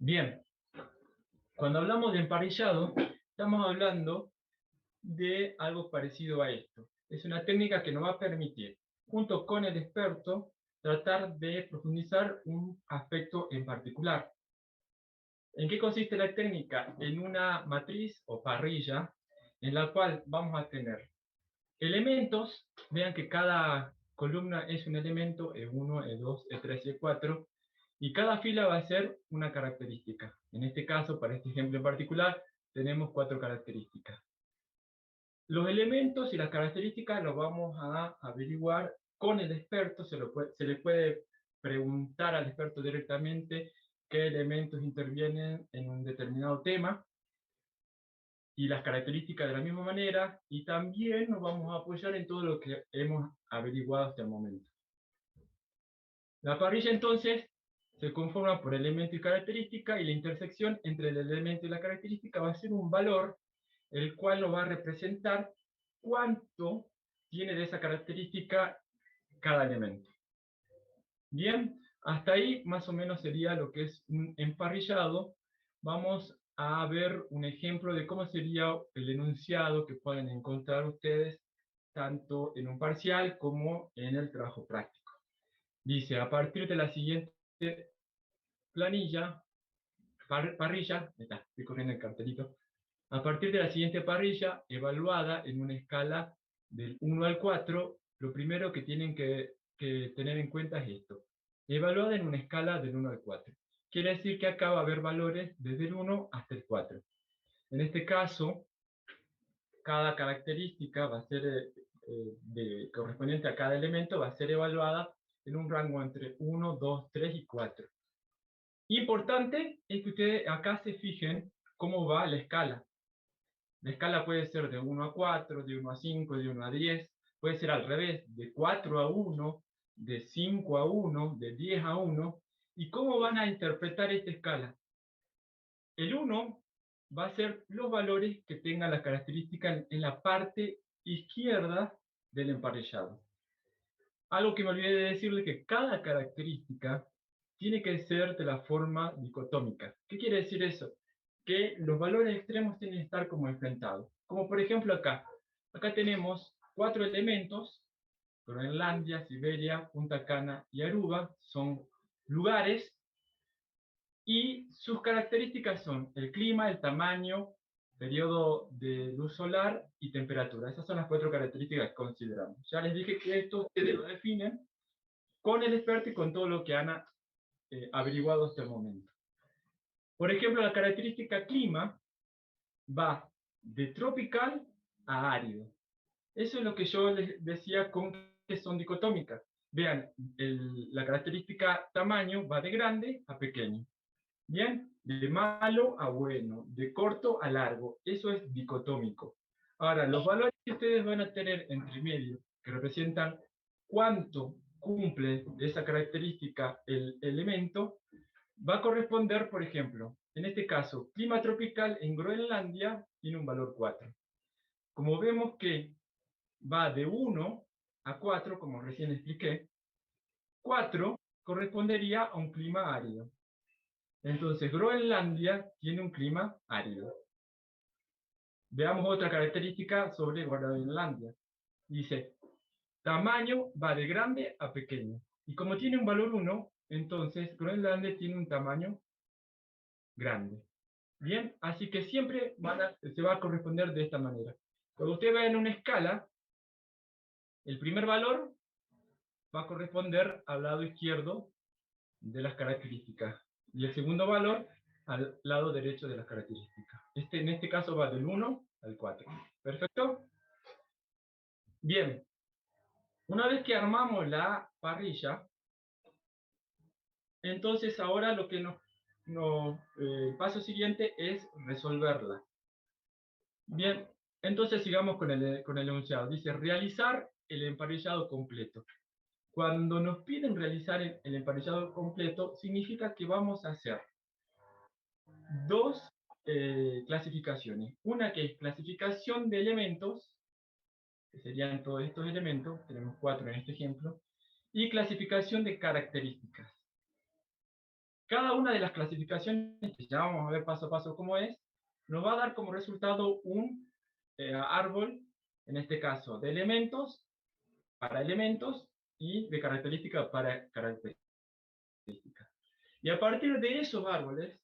Bien, cuando hablamos de emparrillado, estamos hablando de algo parecido a esto. Es una técnica que nos va a permitir, junto con el experto, tratar de profundizar un aspecto en particular. ¿En qué consiste la técnica? En una matriz o parrilla en la cual vamos a tener elementos. Vean que cada columna es un elemento, E1, E2, E3 y E4, y cada fila va a ser una característica. En este caso, para este ejemplo en particular, tenemos 4 características. Los elementos y las características los vamos a averiguar con el experto. Se le puede preguntar al experto directamente qué elementos intervienen en un determinado tema, y las características de la misma manera, y también nos vamos a apoyar en todo lo que hemos averiguado hasta el momento. La parrilla entonces se conforma por elemento y característica, y la intersección entre el elemento y la característica va a ser un valor, el cual nos va a representar cuánto tiene de esa característica cada elemento. Bien, hasta ahí más o menos sería lo que es un emparrillado. Vamos a ver un ejemplo de cómo sería el enunciado que pueden encontrar ustedes tanto en un parcial como en el trabajo práctico. Dice, a partir de la siguiente planilla, parrilla, estoy corriendo el cartelito, a partir de la siguiente parrilla, evaluada en una escala del 1 al 4, lo primero que tienen que tener en cuenta es esto. Evaluada en una escala del 1 al 4. Quiere decir que acá va a haber valores desde el 1 hasta el 4. En este caso, cada característica va a ser correspondiente a cada elemento, va a ser evaluada en un rango entre 1, 2, 3 y 4. Importante es que ustedes acá se fijen cómo va la escala. La escala puede ser de 1 a 4, de 1 a 5, de 1 a 10, puede ser al revés, de 4 a 1, de 5 a 1, de 10 a 1. ¿Y cómo van a interpretar esta escala? El 1 va a ser los valores que tengan las características en la parte izquierda del emparellado. Algo que me olvidé de decirle, que cada característica tiene que ser de la forma dicotómica. ¿Qué quiere decir eso? Que los valores extremos tienen que estar como enfrentados. Como por ejemplo acá. Acá tenemos 4 elementos: Groenlandia, Siberia, Punta Cana y Aruba. Son lugares, y sus características son el clima, el tamaño, periodo de luz solar y temperatura. Esas son las 4 características que consideramos. Ya les dije que esto ustedes lo definen con el experto y con todo lo que han averiguado hasta el momento. Por ejemplo, la característica clima va de tropical a árido. Eso es lo que yo les decía con que son dicotómicas. Vean, la característica tamaño va de grande a pequeño. Bien, de malo a bueno, de corto a largo. Eso es dicotómico. Ahora, los valores que ustedes van a tener entre medio, que representan cuánto cumple esa característica el elemento, va a corresponder, por ejemplo, en este caso, clima tropical en Groenlandia tiene un valor 4. Como vemos que va de 1 a 4, como recién expliqué, 4 correspondería a un clima árido. Entonces, Groenlandia tiene un clima árido. Veamos otra característica sobre Groenlandia. Dice, tamaño va de grande a pequeño. Y como tiene un valor 1, entonces Groenlandia tiene un tamaño grande. Bien, así que siempre se va a corresponder de esta manera. Cuando usted ve en una escala, el primer valor va a corresponder al lado izquierdo de las características, y el segundo valor al lado derecho de las características. En este caso va del 1 al 4. ¿Perfecto? Bien, una vez que armamos la parrilla, entonces ahora lo que el paso siguiente es resolverla. Bien, entonces sigamos con el enunciado. Dice, realizar el emparrillado completo. Cuando nos piden realizar el emparrillado completo, significa que vamos a hacer dos clasificaciones. Una que es clasificación de elementos, que serían todos estos elementos, tenemos 4 en este ejemplo, y clasificación de características. Cada una de las clasificaciones, que ya vamos a ver paso a paso cómo es, nos va a dar como resultado un árbol, en este caso, de elementos para elementos y de características para características. Y a partir de esos árboles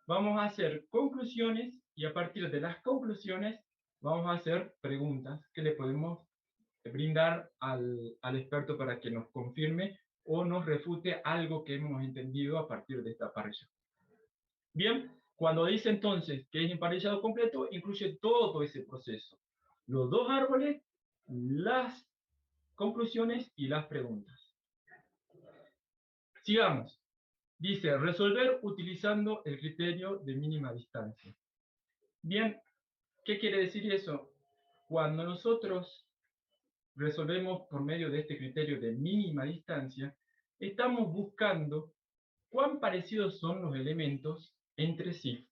vamos a hacer conclusiones y a partir de las conclusiones vamos a hacer preguntas que le podemos brindar al experto para que nos confirme o nos refute algo que hemos entendido a partir de esta parrilla. Bien, cuando dice entonces que es emparrillado completo, incluye todo ese proceso. Los dos árboles, las conclusiones y las preguntas. Sigamos. Dice, resolver utilizando el criterio de mínima distancia. Bien, ¿qué quiere decir eso? Cuando nosotros resolvemos por medio de este criterio de mínima distancia, estamos buscando cuán parecidos son los elementos entre sí.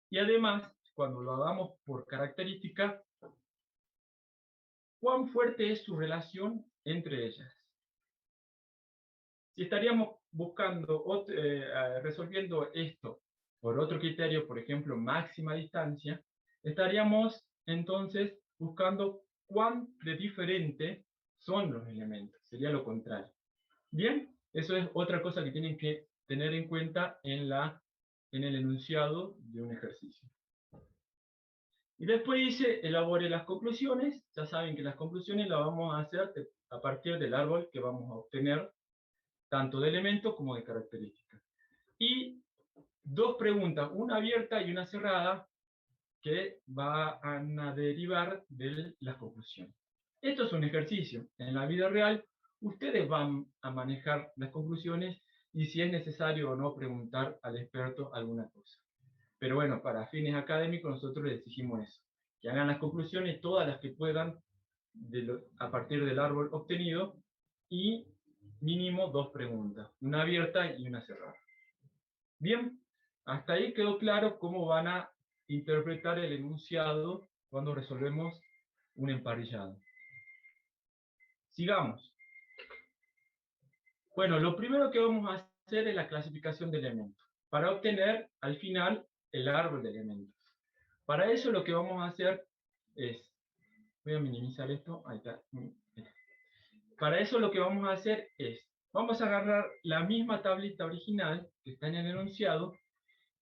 Y además, cuando lo hagamos por característica, cuán fuerte es su relación entre ellas. Si estaríamos buscando, resolviendo esto por otro criterio, por ejemplo, máxima distancia, estaríamos entonces buscando cuán de diferente son los elementos. Sería lo contrario. Bien, eso es otra cosa que tienen que tener en cuenta en el enunciado de un ejercicio. Y después dice, elabore las conclusiones. Ya saben que las conclusiones las vamos a hacer a partir del árbol que vamos a obtener, tanto de elementos como de características. Y dos preguntas, una abierta y una cerrada, que van a derivar de las conclusiones. Esto es un ejercicio. En la vida real, ustedes van a manejar las conclusiones y si es necesario o no preguntar al experto alguna cosa. Pero bueno, para fines académicos nosotros les exigimos eso, que hagan las conclusiones, todas las que puedan, a partir del árbol obtenido, y mínimo dos preguntas, una abierta y una cerrada. Bien, hasta ahí quedó claro cómo van a interpretar el enunciado cuando resolvemos un emparrillado. Sigamos. Bueno, lo primero que vamos a hacer es la clasificación de elementos, para obtener al final el árbol de elementos. Para eso lo que vamos a hacer es, voy a minimizar esto, ahí está. Para eso lo que vamos a hacer es, vamos a agarrar la misma tablita original que está en el enunciado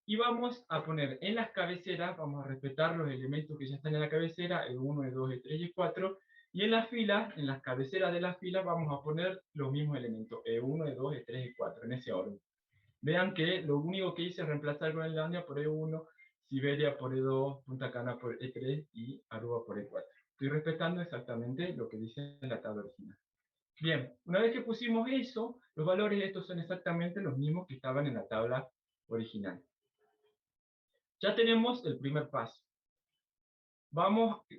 y vamos a poner en las cabeceras, vamos a respetar los elementos que ya están en la cabecera, el 1, el 2, el 3 y el 4, y en las filas, en las cabeceras de las filas, vamos a poner los mismos elementos, E1, E2, E3 y 4, en ese orden. Vean que lo único que hice es reemplazar Groenlandia por E1, Siberia por E2, Punta Cana por E3 y Aruba por E4. Estoy respetando exactamente lo que dice en la tabla original. Bien, una vez que pusimos eso, los valores de estos son exactamente los mismos que estaban en la tabla original. Ya tenemos el primer paso.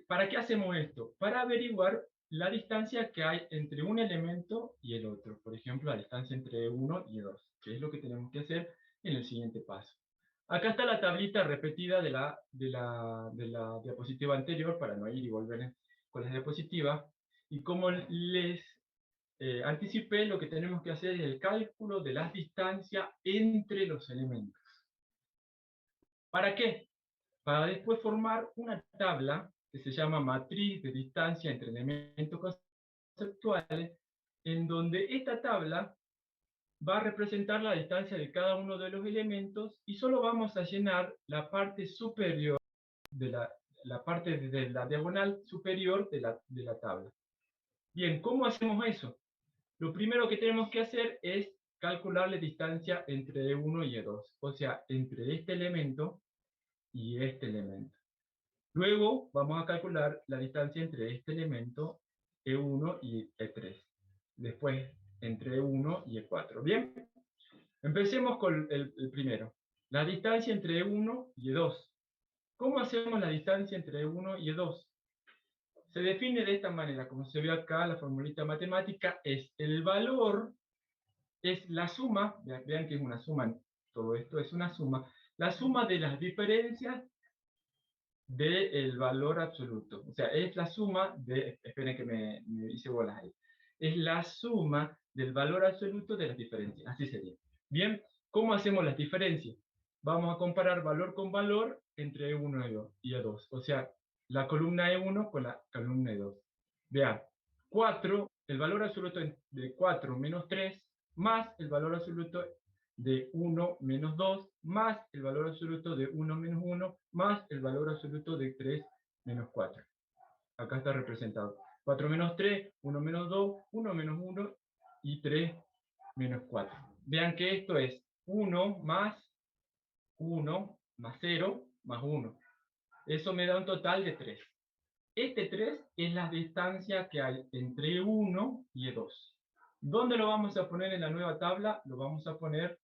¿Para qué hacemos esto? Para averiguar la distancia que hay entre un elemento y el otro. Por ejemplo, la distancia entre 1 y 2, que es lo que tenemos que hacer en el siguiente paso. Acá está la tablita repetida de la diapositiva anterior, para no ir y volver con las diapositivas. Y como les anticipé, lo que tenemos que hacer es el cálculo de las distancias entre los elementos. ¿Para qué? Para después formar una tabla que se llama matriz de distancia entre elementos conceptuales, en donde esta tabla va a representar la distancia de cada uno de los elementos y solo vamos a llenar la parte superior de la parte de la diagonal superior de la tabla. Bien, ¿cómo hacemos eso? Lo primero que tenemos que hacer es calcular la distancia entre E1 y E2, o sea, entre este elemento y este elemento. Luego vamos a calcular la distancia entre este elemento E1 y E3. Después entre E1 y E4. Bien, empecemos con el primero. La distancia entre E1 y E2. ¿Cómo hacemos la distancia entre E1 y E2? Se define de esta manera, como se ve acá, la formulita matemática es el valor, es la suma, vean que es una suma, todo esto es una suma, la suma de las diferencias del valor absoluto. O sea, es la suma de, esperen que me hice bolas ahí, es la suma del valor absoluto de las diferencias, así sería. Bien, ¿Cómo hacemos las diferencias? Vamos a comparar valor con valor entre E1 y E2. O sea, la columna E1 con la columna E2. Vean, 4, el valor absoluto de 4 menos 3, más el valor absoluto de 1 menos 2, más el valor absoluto de 1 menos 1, más el valor absoluto de 3 menos 4. Acá está representado. 4 menos 3, 1 menos 2, 1 menos 1 y 3 menos 4. Vean que esto es 1 más 1 más 0 más 1. Eso me da un total de 3. Este 3 es la distancia que hay entre E1 y E2. ¿Dónde lo vamos a poner en la nueva tabla? Lo vamos a poner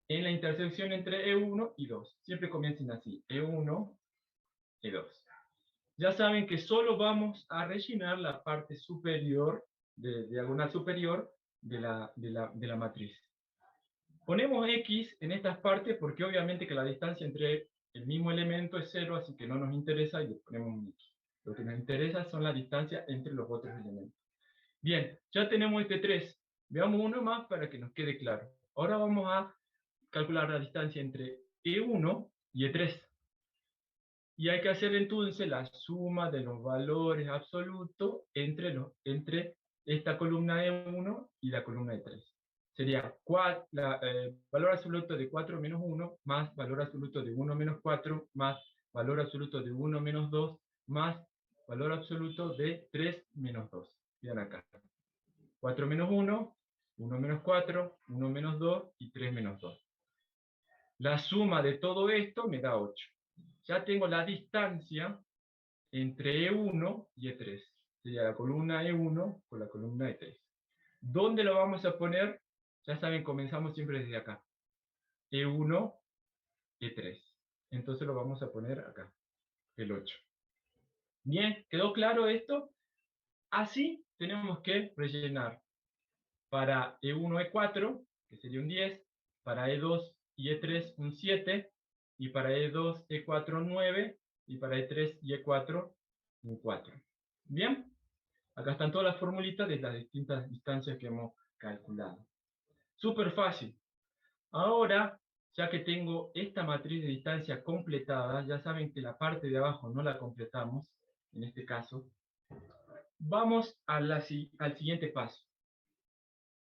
en la intersección entre E1 y 2. Siempre comiencen así, E1, E2. Ya saben que solo vamos a rellenar la parte superior, de diagonal superior, de la matriz. Ponemos X en estas partes porque obviamente que la distancia entre el mismo elemento es 0, así que no nos interesa y le ponemos un X. Lo que nos interesa son las distancias entre los otros elementos. Bien, ya tenemos este 3. Veamos uno más para que nos quede claro. Ahora vamos a calcular la distancia entre E1 y E3. Y hay que hacer entonces la suma de los valores absolutos entre esta columna E1 y la columna E3. Sería valor absoluto de 4 menos 1 más valor absoluto de 1 menos 4 más valor absoluto de 1 menos 2 más valor absoluto de 3 menos 2. Vean acá. 4 menos 1, 1 menos 4, 1 menos 2 y 3 menos 2. La suma de todo esto me da 8. Ya tengo la distancia entre E1 y E3. Sería la columna E1 con la columna E3. ¿Dónde lo vamos a poner? Ya saben, comenzamos siempre desde acá. E1, E3. Entonces lo vamos a poner acá, el 8. Bien, ¿quedó claro esto? Así tenemos que rellenar para E1, E4, que sería un 10, para E2 y E3 un 7, y para E2, E4 un 9, y para E3 y E4 un 4. Bien, acá están todas las formulitas de las distintas distancias que hemos calculado. Súper fácil. Ahora, ya que tengo esta matriz de distancia completada, ya saben que la parte de abajo no la completamos, en este caso, vamos al siguiente paso.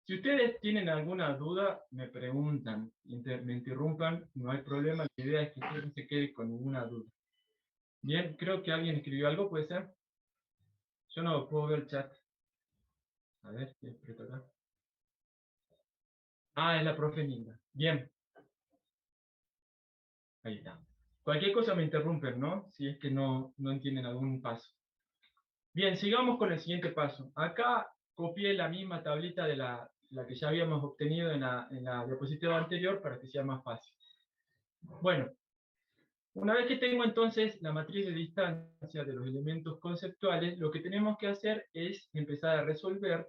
Si ustedes tienen alguna duda, me preguntan, me interrumpan, no hay problema, la idea es que usted no se quede con ninguna duda. Bien, creo que alguien escribió algo, ¿puede ser? Yo no puedo ver el chat. A ver, ¿qué aprieto acá? Ah, es la profe Linda. Bien, ahí está. Cualquier cosa me interrumpen, ¿no? Si es que no entienden algún paso. Bien, sigamos con el siguiente paso. Acá copié la misma tablita de la que ya habíamos obtenido en la diapositiva anterior para que sea más fácil. Bueno, una vez que tengo entonces la matriz de distancia de los elementos conceptuales, lo que tenemos que hacer es empezar a resolver,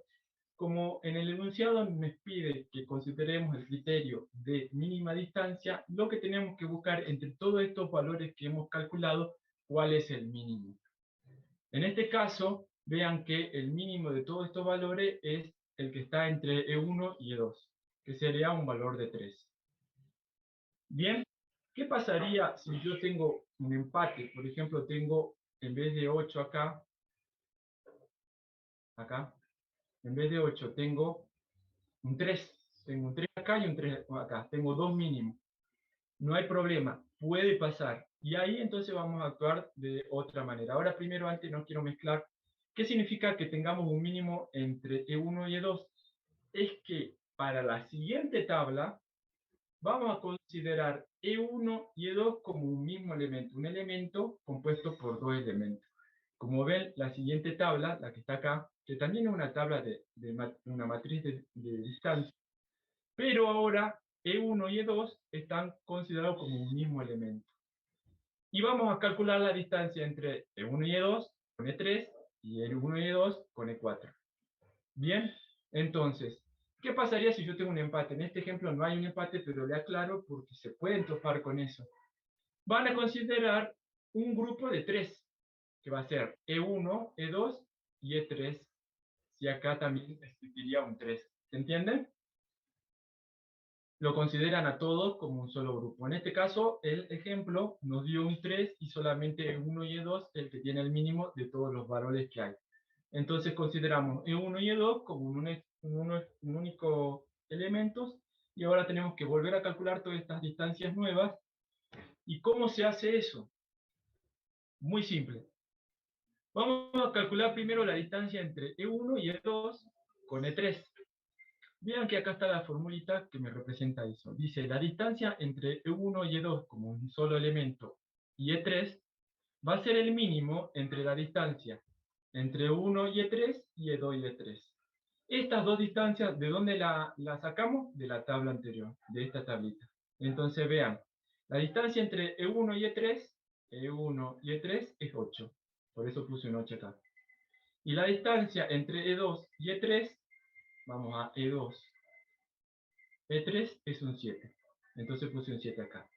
como en el enunciado nos pide que consideremos el criterio de mínima distancia, lo que tenemos que buscar entre todos estos valores que hemos calculado, cuál es el mínimo. En este caso, vean que el mínimo de todos estos valores es el que está entre E1 y E2, que sería un valor de 3. Bien, ¿qué pasaría si yo tengo un empate? Por ejemplo, tengo, en vez de 8 acá, en vez de 8 tengo un 3. Tengo un 3 acá y un 3 acá. Tengo dos mínimos. No hay problema, puede pasar. Y ahí entonces vamos a actuar de otra manera. Ahora primero, antes no quiero mezclar. ¿Qué significa que tengamos un mínimo entre E1 y E2? Es que para la siguiente tabla vamos a considerar E1 y E2 como un mismo elemento, un elemento compuesto por dos elementos. Como ven, la siguiente tabla, la que está acá, que también es una tabla de una matriz de distancia, pero ahora E1 y E2 están considerados como un mismo elemento. Y vamos a calcular la distancia entre E1 y E2 con E3 y E1 y E2 con E4. Bien, entonces, ¿qué pasaría si yo tengo un empate? En este ejemplo no hay un empate, pero le aclaro porque se pueden topar con eso. Van a considerar un grupo de 3, que va a ser E1, E2 y E3, si acá también existiría un 3. ¿Se entiende? lo consideran a todos como un solo grupo. En este caso, el ejemplo nos dio un 3 y solamente E1 y E2 el que tiene el mínimo de todos los valores que hay. Entonces consideramos E1 y E2 como un único elemento, y ahora tenemos que volver a calcular todas estas distancias nuevas. ¿Y cómo se hace eso? Muy simple. Vamos a calcular primero la distancia entre E1 y E2 con E3. Vean que acá está la formulita que me representa eso. Dice, la distancia entre E1 y E2 como un solo elemento y E3 va a ser el mínimo entre la distancia entre E1 y E3 y E2 y E3. Estas dos distancias, ¿de dónde la sacamos? De la tabla anterior, de esta tablita. Entonces vean, la distancia entre E1 y E1 y E3 es 8. Por eso puse un 8 acá. Y la distancia entre E2 y E3, vamos a E2, E3 es un 7. Entonces puse un 7 acá.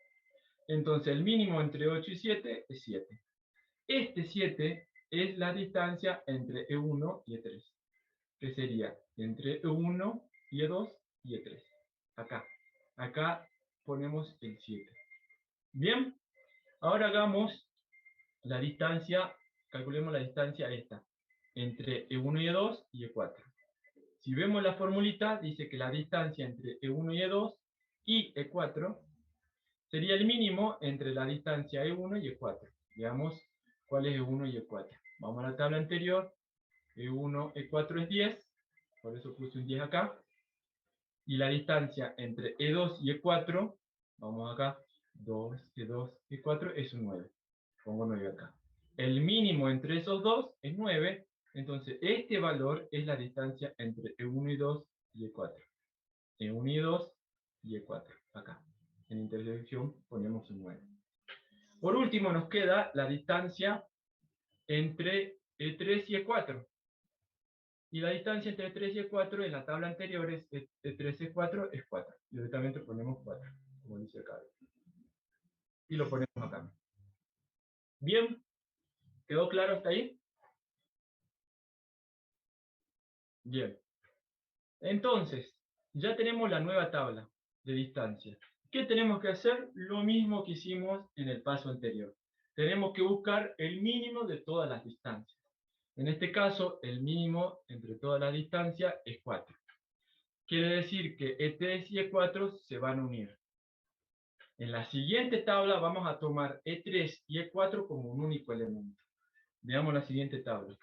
Entonces el mínimo entre 8 y 7 es 7. Este 7 es la distancia entre E1 y E3, que sería entre E1 y E2 y E3. Acá. Acá ponemos el 7. Bien, ahora hagamos la distancia, calculemos la distancia esta, entre E1 y E2 y E4. Si vemos la formulita, dice que la distancia entre E1 y E2 y E4 sería el mínimo entre la distancia E1 y E4. Veamos cuál es E1 y E4. Vamos a la tabla anterior. E1, E4 es 10, por eso puse un 10 acá. Y la distancia entre E2 y E4, vamos acá, 2, E2, E4 es un 9. Pongo 9 acá. El mínimo entre esos dos es 9, entonces este valor es la distancia entre E1 y 2 y E4. E1 y 2 y E4, acá. En intersección ponemos un 9. Por último nos queda la distancia entre E3 y E4. Y la distancia entre E3 y E4 en la tabla anterior es E3 y E4 es 4. Directamente ponemos 4, como dice acá. Y lo ponemos acá. Bien, ¿quedó claro hasta ahí? Bien. Entonces, ya tenemos la nueva tabla de distancia. ¿Qué tenemos que hacer? Lo mismo que hicimos en el paso anterior. Tenemos que buscar el mínimo de todas las distancias. En este caso, el mínimo entre todas las distancias es 4. Quiere decir que E3 y E4 se van a unir. En la siguiente tabla vamos a tomar E3 y E4 como un único elemento. Veamos la siguiente tabla.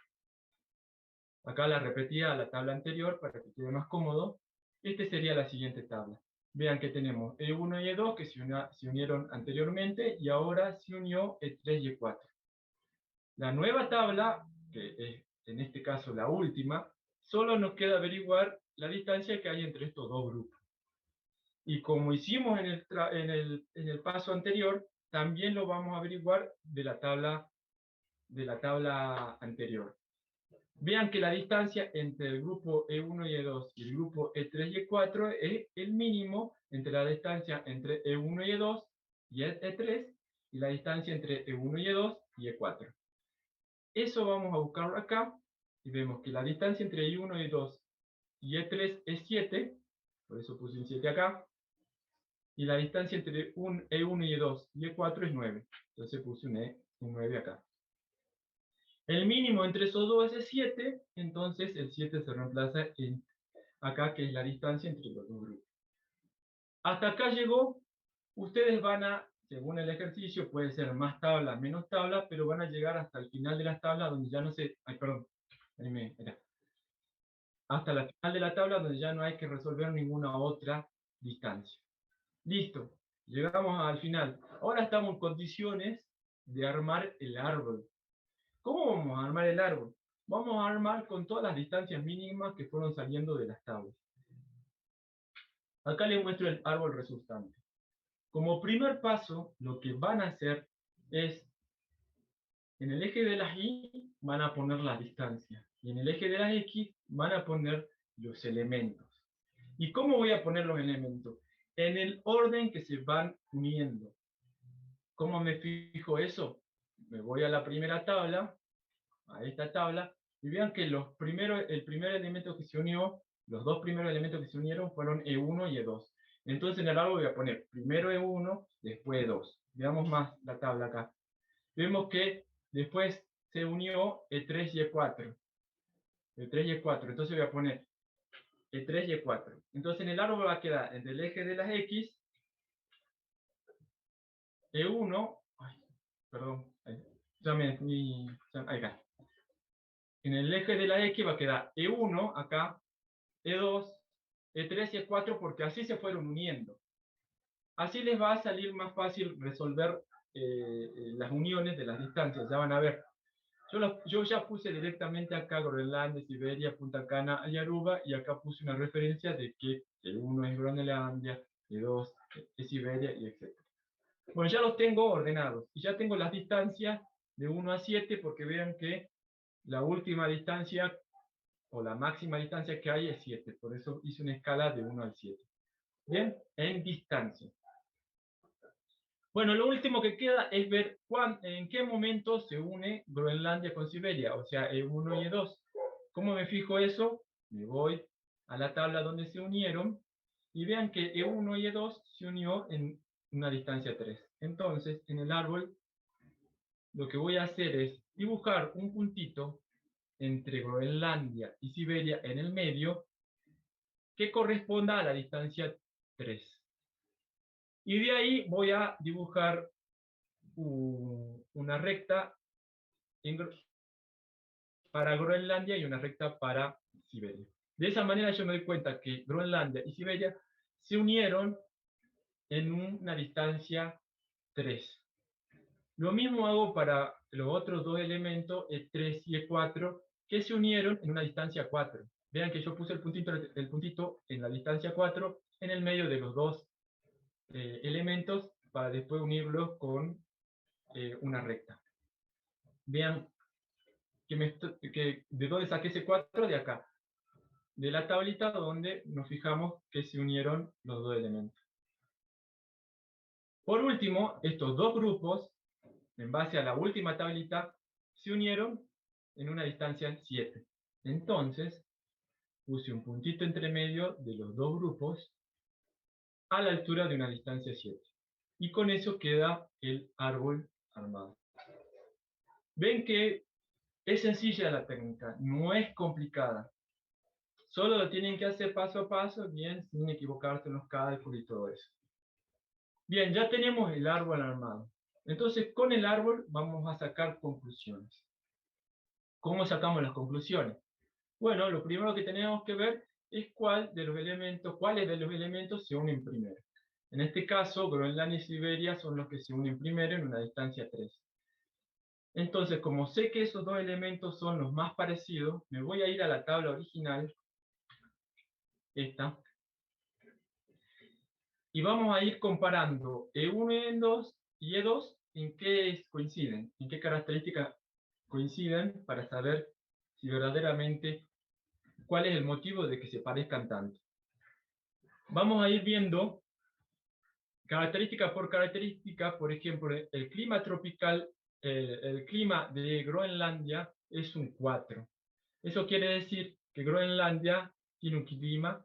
Acá la repetía a la tabla anterior para que quede más cómodo. Esta sería la siguiente tabla. Vean que tenemos E1 y E2 que se unieron anteriormente y ahora se unió E3 y E4. La nueva tabla, que es en este caso la última, solo nos queda averiguar la distancia que hay entre estos dos grupos. Y como hicimos en el paso anterior, también lo vamos a averiguar de la tabla anterior. Vean que la distancia entre el grupo E1 y E2 y el grupo E3 y E4 es el mínimo entre la distancia entre E1 y E2 y E3 y la distancia entre E1 y E2 y E4. Eso vamos a buscarlo acá y vemos que la distancia entre E1 y E2 y E3 es 7, por eso puse un 7 acá, y la distancia entre E1 y E2 y E4 es 9, entonces puse un 9 acá. El mínimo entre esos dos es 7, entonces el 7 se reemplaza en acá, que es la distancia entre los dos grupos. Hasta acá llegó. Ustedes van a, según el ejercicio, puede ser más tabla, menos tabla, pero van a llegar hasta el final de las tablas donde ya no se... Ay, perdón. Hasta la final de la tabla donde ya no hay que resolver ninguna otra distancia. Listo. Llegamos al final. Ahora estamos en condiciones de armar el árbol. ¿Cómo vamos a armar el árbol? Vamos a armar con todas las distancias mínimas que fueron saliendo de las tablas. Acá les muestro el árbol resultante. Como primer paso, lo que van a hacer es, en el eje de las Y van a poner las distancias, y en el eje de las X van a poner los elementos. ¿Y cómo voy a poner los elementos? En el orden que se van uniendo. ¿Cómo me fijo eso? Me voy a la primera tabla, a esta tabla, y vean que el primer elemento que se unió, los dos primeros elementos que se unieron fueron E1 y E2. Entonces en el árbol voy a poner primero E1, después E2. Veamos más la tabla acá. Vemos que después se unió E3 y E4. E3 y E4. Entonces voy a poner E3 y E4. Entonces en el árbol va a quedar entre el eje de las X, E1, ay, perdón, ahí está. En el eje de la X va a quedar E1 acá, E2, E3 y E4 porque así se fueron uniendo. Así les va a salir más fácil resolver las uniones de las distancias. Ya van a ver. Yo ya puse directamente acá Groenlandia, Siberia, Punta Cana y Aruba, y acá puse una referencia de que E1 es Groenlandia, E2 es Siberia, y etc. Bueno, ya los tengo ordenados, y ya tengo las distancias de 1 a 7, porque vean que la última distancia, o la máxima distancia que hay es 7, por eso hice una escala de 1 al 7. Bien, en distancia. Bueno, lo último que queda es ver en qué momento se une Groenlandia con Siberia, o sea, E1 y E2. ¿Cómo me fijo eso? Me voy a la tabla donde se unieron y vean que E1 y E2 se unió en una distancia 3. Entonces, en el árbol, lo que voy a hacer es dibujar un puntito entre Groenlandia y Siberia en el medio que corresponda a la distancia 3. Y de ahí voy a dibujar una recta para Groenlandia y una recta para Siberia. De esa manera yo me doy cuenta que Groenlandia y Siberia se unieron en una distancia 3. Lo mismo hago para los otros dos elementos, E3 y E4, que se unieron en una distancia 4. Vean que yo puse el puntito en la distancia 4 en el medio de los dos elementos para después unirlos con una recta. Vean de dónde saqué ese 4, de acá, de la tablita donde nos fijamos que se unieron los dos elementos. Por último, estos dos grupos, en base a la última tablita, se unieron en una distancia 7. Entonces, puse un puntito entre medio de los dos grupos a la altura de una distancia 7. Y con eso queda el árbol armado. Ven que es sencilla la técnica, no es complicada. Solo lo tienen que hacer paso a paso, bien, sin equivocarse en los cálculos y todo eso. Bien, ya tenemos el árbol armado. Entonces, con el árbol vamos a sacar conclusiones. ¿Cómo sacamos las conclusiones? Bueno, lo primero que tenemos que ver es cuáles de los elementos se unen primero. En este caso, Groenlandia y Siberia son los que se unen primero en una distancia 3. Entonces, como sé que esos dos elementos son los más parecidos, me voy a ir a la tabla original, esta, y vamos a ir comparando E1 y E2 en qué coinciden, en qué características coinciden, para saber si verdaderamente cuál es el motivo de que se parezcan tanto. Vamos a ir viendo característica por característica. Por ejemplo, el clima tropical, el clima de Groenlandia es un 4. Eso quiere decir que Groenlandia tiene un clima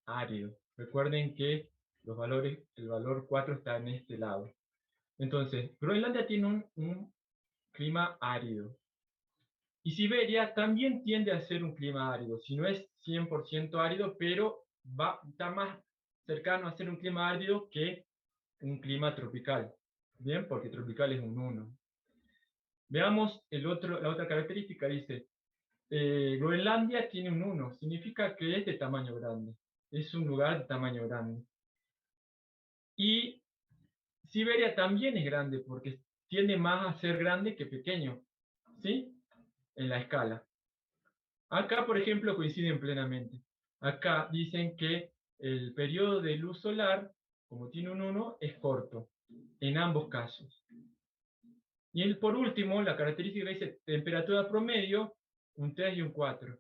árido. Recuerden que el valor 4 está en este lado. Entonces, Groenlandia tiene un clima árido. Y Siberia también tiende a ser un clima árido. Si no es 100% árido, pero está más cercano a ser un clima árido que un clima tropical. Bien, porque tropical es un 1. Veamos la otra característica. Dice, Groenlandia tiene un 1. Significa que es de tamaño grande. Es un lugar de tamaño grande. Y Siberia también es grande porque tiende más a ser grande que pequeño. ¿Sí? En la escala. Acá, por ejemplo, coinciden plenamente. Acá dicen que el periodo de luz solar, como tiene un 1, es corto, en ambos casos. Y por último, la característica dice temperatura promedio, un 3 y un 4.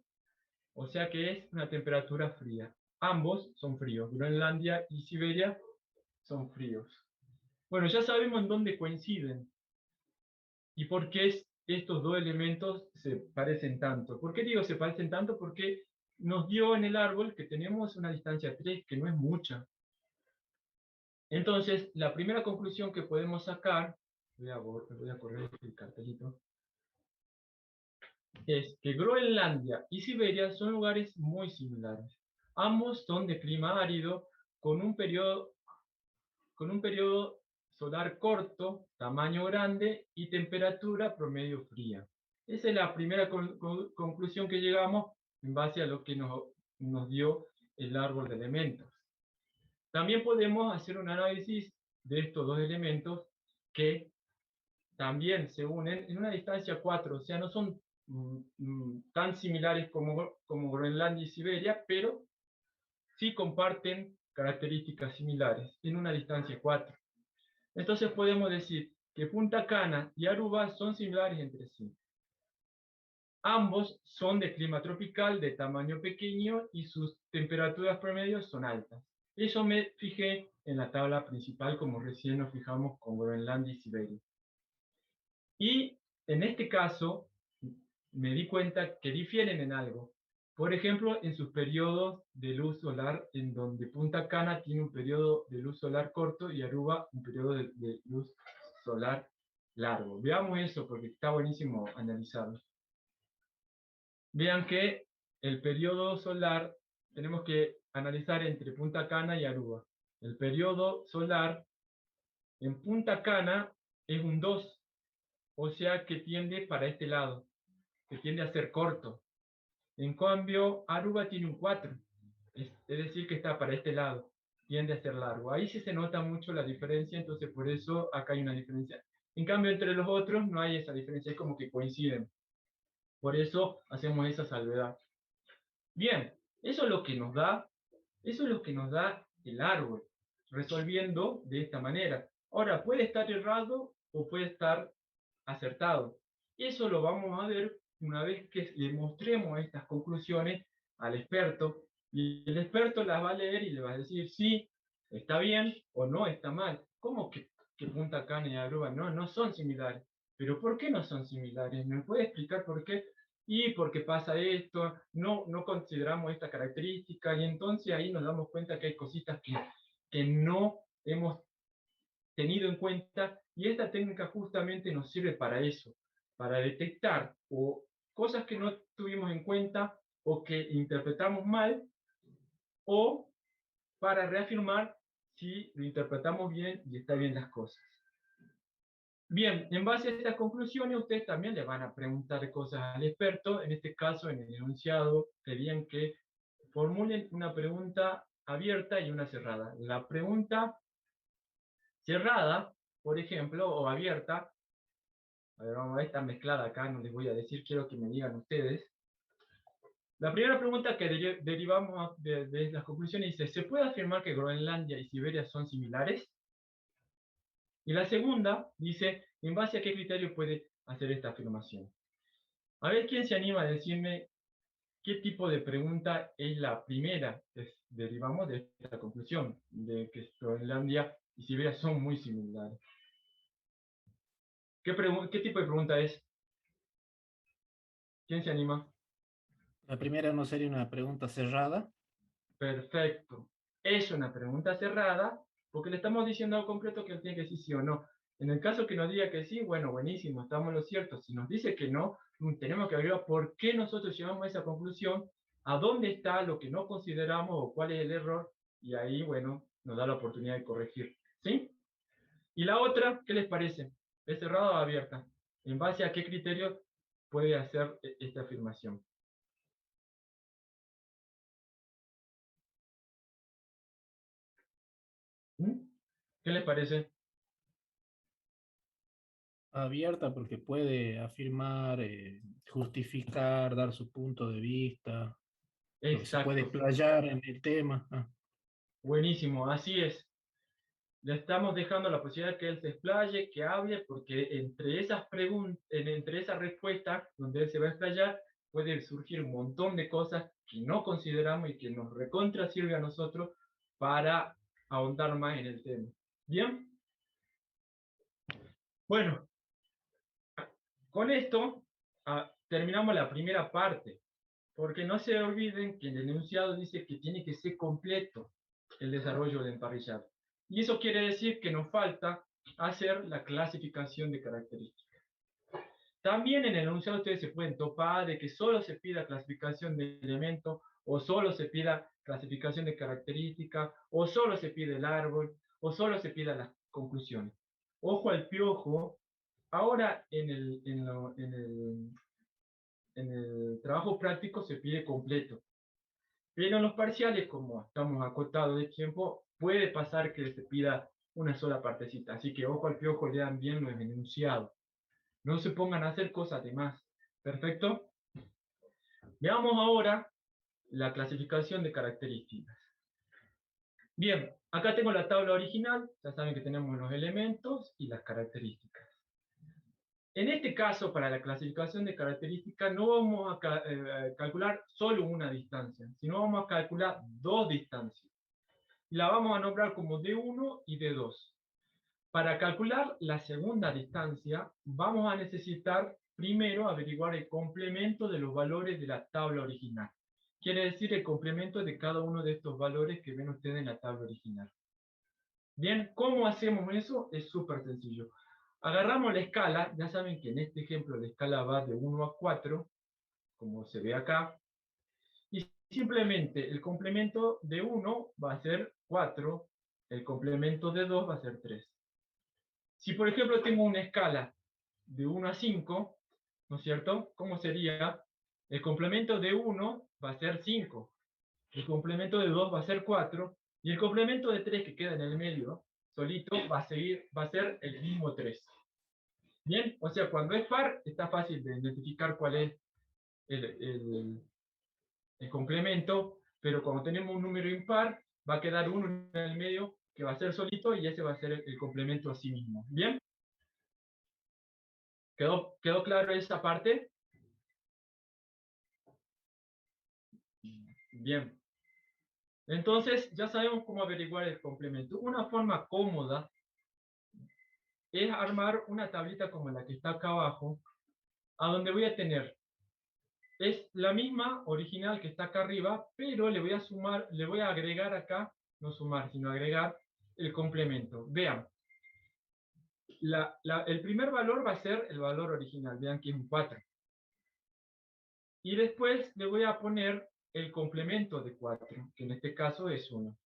O sea que es una temperatura fría. Ambos son fríos. Groenlandia y Siberia son fríos. Bueno, ya sabemos en dónde coinciden. ¿Y por qué estos dos elementos se parecen tanto? ¿Por qué digo se parecen tanto? Porque nos dio en el árbol que tenemos una distancia 3, que no es mucha. Entonces, la primera conclusión que podemos sacar, voy a correr el cartelito, es que Groenlandia y Siberia son lugares muy similares. Ambos son de clima árido, con un periodo solar corto, tamaño grande y temperatura promedio fría. Esa es la primera conclusión que llegamos en base a lo que nos dio el árbol de elementos. También podemos hacer un análisis de estos dos elementos que también se unen en una distancia 4, o sea, no son tan similares como Groenlandia y Siberia, pero sí comparten características similares en una distancia 4. Entonces podemos decir que Punta Cana y Aruba son similares entre sí. Ambos son de clima tropical, de tamaño pequeño y sus temperaturas promedios son altas. Eso me fijé en la tabla principal, como recién nos fijamos con Groenlandia y Siberia. Y en este caso me di cuenta que difieren en algo. Por ejemplo, en sus periodos de luz solar, en donde Punta Cana tiene un periodo de luz solar corto y Aruba un periodo de luz solar largo. Veamos eso porque está buenísimo analizarlo. Vean que el periodo solar tenemos que analizar entre Punta Cana y Aruba. El periodo solar en Punta Cana es un 2, o sea que tiende para este lado, que tiende a ser corto. En cambio, Aruba tiene un 4, es decir, que está para este lado, tiende a ser largo. Ahí sí se nota mucho la diferencia, entonces por eso acá hay una diferencia. En cambio, entre los otros no hay esa diferencia, es como que coinciden. Por eso hacemos esa salvedad. Bien, eso es lo que nos da, el árbol, resolviendo de esta manera. Ahora, puede estar errado o puede estar acertado. Eso lo vamos a ver una vez que le mostremos estas conclusiones al experto, y el experto las va a leer y le va a decir sí, está bien o no está mal. ¿Cómo que Punta Cana y Aruba no son similares? ¿Pero por qué no son similares? ¿Me puede explicar por qué? Y porque pasa esto, no consideramos esta característica, y entonces ahí nos damos cuenta que hay cositas que no hemos tenido en cuenta, y esta técnica justamente nos sirve para eso, para detectar o cosas que no tuvimos en cuenta o que interpretamos mal, o para reafirmar si lo interpretamos bien y está bien las cosas. Bien, en base a estas conclusiones, ustedes también le van a preguntar cosas al experto. En este caso, en el enunciado, pedían que formulen una pregunta abierta y una cerrada. La pregunta cerrada, por ejemplo, o abierta, a ver, vamos a ver, está mezclada acá, no les voy a decir, quiero que me digan ustedes. La primera pregunta que derivamos de las conclusiones dice, ¿se puede afirmar que Groenlandia y Siberia son similares? Y la segunda dice, ¿en base a qué criterio puede hacer esta afirmación? A ver, ¿quién se anima a decirme qué tipo de pregunta es la primera que derivamos de esta conclusión, de que Groenlandia y Siberia son muy similares? ¿Qué tipo de pregunta es? ¿Quién se anima? La primera no sería una pregunta cerrada. Perfecto. Es una pregunta cerrada porque le estamos diciendo al concreto que él tiene que decir sí o no. En el caso que nos diga que sí, bueno, buenísimo, estamos en lo cierto. Si nos dice que no, tenemos que averiguar por qué nosotros llegamos a esa conclusión, a dónde está lo que no consideramos o cuál es el error, y ahí, bueno, nos da la oportunidad de corregir. ¿Sí? Y la otra, ¿qué les parece? ¿Es cerrada o abierta? ¿En base a qué criterio puede hacer esta afirmación? ¿Mm? ¿Qué les parece? Abierta porque puede afirmar, justificar, dar su punto de vista, porque se puede Exacto. explayar en el tema. Buenísimo, así es. Le estamos dejando la posibilidad de que él se explaye, que hable, porque entre esas preguntas, entre esas respuestas donde él se va a explayar, puede surgir un montón de cosas que no consideramos y que nos recontra sirve a nosotros para ahondar más en el tema. ¿Bien? Bueno, con esto terminamos la primera parte, porque no se olviden que el enunciado dice que tiene que ser completo el desarrollo del emparrillado. Y eso quiere decir que nos falta hacer la clasificación de características. También en el enunciado ustedes se pueden topar de que solo se pida clasificación de elementos, o solo se pida clasificación de características, o solo se pide el árbol, o solo se pida las conclusiones. Ojo al piojo. Ahora en el trabajo práctico se pide completo. Pero en los parciales, como estamos acotados de tiempo, puede pasar que se pida una sola partecita. Así que ojo al piojo, lean bien los enunciados. No se pongan a hacer cosas de más. ¿Perfecto? Veamos ahora la clasificación de características. Bien, acá tengo la tabla original. Ya saben que tenemos los elementos y las características. En este caso, para la clasificación de características, no vamos a calcular solo una distancia, sino vamos a calcular dos distancias. La vamos a nombrar como D1 y D2. Para calcular la segunda distancia, vamos a necesitar primero averiguar el complemento de los valores de la tabla original. Quiere decir el complemento de cada uno de estos valores que ven ustedes en la tabla original. Bien, ¿cómo hacemos eso? Es súper sencillo. Agarramos la escala, ya saben que en este ejemplo la escala va de 1 a 4, como se ve acá, y simplemente el complemento de 1 va a ser 4, el complemento de 2 va a ser 3. Si por ejemplo tengo una escala de 1 a 5, ¿no es cierto? ¿Cómo sería? El complemento de 1 va a ser 5, el complemento de 2 va a ser 4, y el complemento de 3 que queda en el medio, solito, va a ser el mismo 3. Bien, o sea, cuando es par, está fácil de identificar cuál es el complemento, pero cuando tenemos un número impar, va a quedar uno en el medio que va a ser solito y ese va a ser el complemento a sí mismo. ¿Bien? ¿Quedó claro esa parte? Bien. Entonces, ya sabemos cómo averiguar el complemento. Una forma cómoda es armar una tablita como la que está acá abajo, a donde voy a tener, es la misma original que está acá arriba, pero le voy a sumar, le voy a agregar acá, no sumar, sino agregar el complemento. Vean, el primer valor va a ser el valor original, vean que es un 4. Y después le voy a poner el complemento de 4, que en este caso es 1.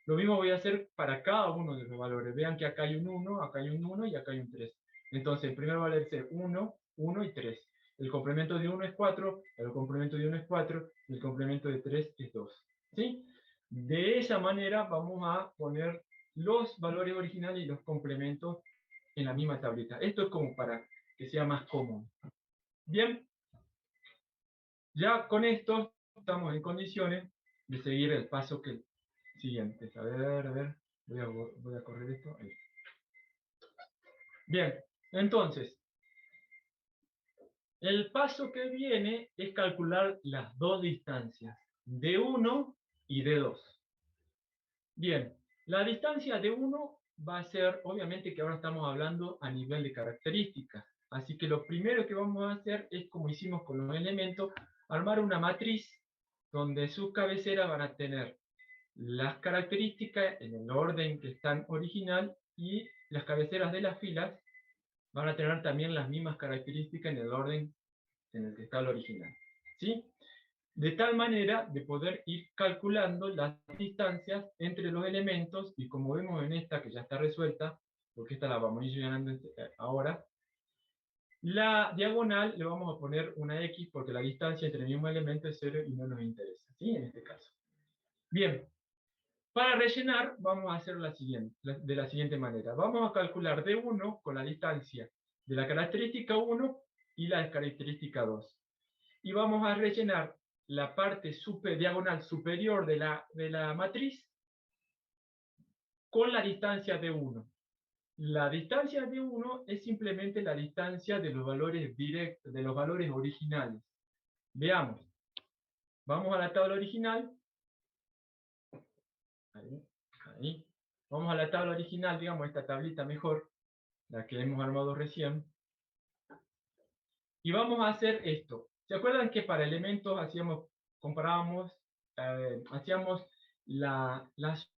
Lo mismo voy a hacer para cada uno de los valores. Vean que acá hay un 1, acá hay un 1 y acá hay un 3. Entonces, el primer valor es 1, 1 y 3. El complemento de 1 es 4, el complemento de 1 es 4, y el complemento de 3 es 2. ¿Sí? De esa manera vamos a poner los valores originales y los complementos en la misma tablita. Esto es como para que sea más cómodo. Bien, ya con esto estamos en condiciones de seguir el paso siguiente. A ver, voy a correr esto. Ahí. Bien, entonces, el paso que viene es calcular las dos distancias, D1 y D2. Bien, la distancia D1 va a ser, obviamente que ahora estamos hablando a nivel de características, así que lo primero que vamos a hacer es, como hicimos con los elementos, armar una matriz donde sus cabeceras van a tener las características en el orden que están original y las cabeceras de las filas van a tener también las mismas características en el orden en el que está el original. ¿Sí? De tal manera de poder ir calculando las distancias entre los elementos y como vemos en esta que ya está resuelta, porque esta la vamos a ir llenando ahora, la diagonal le vamos a poner una X porque la distancia entre el mismo elemento es 0 y no nos interesa, ¿sí? En este caso. Bien, para rellenar vamos a hacer de la siguiente manera. Vamos a calcular D1 con la distancia de la característica 1 y la característica 2. Y vamos a rellenar la parte diagonal superior de la matriz con la distancia de 1. La distancia de 1 es simplemente la distancia de los valores directos, de los valores originales. Veamos. Vamos a la tabla original. Ahí. Vamos a la tabla original, digamos, esta tablita mejor, la que hemos armado recién. Y vamos a hacer esto. ¿Se acuerdan que para elementos comparábamos, hacíamos la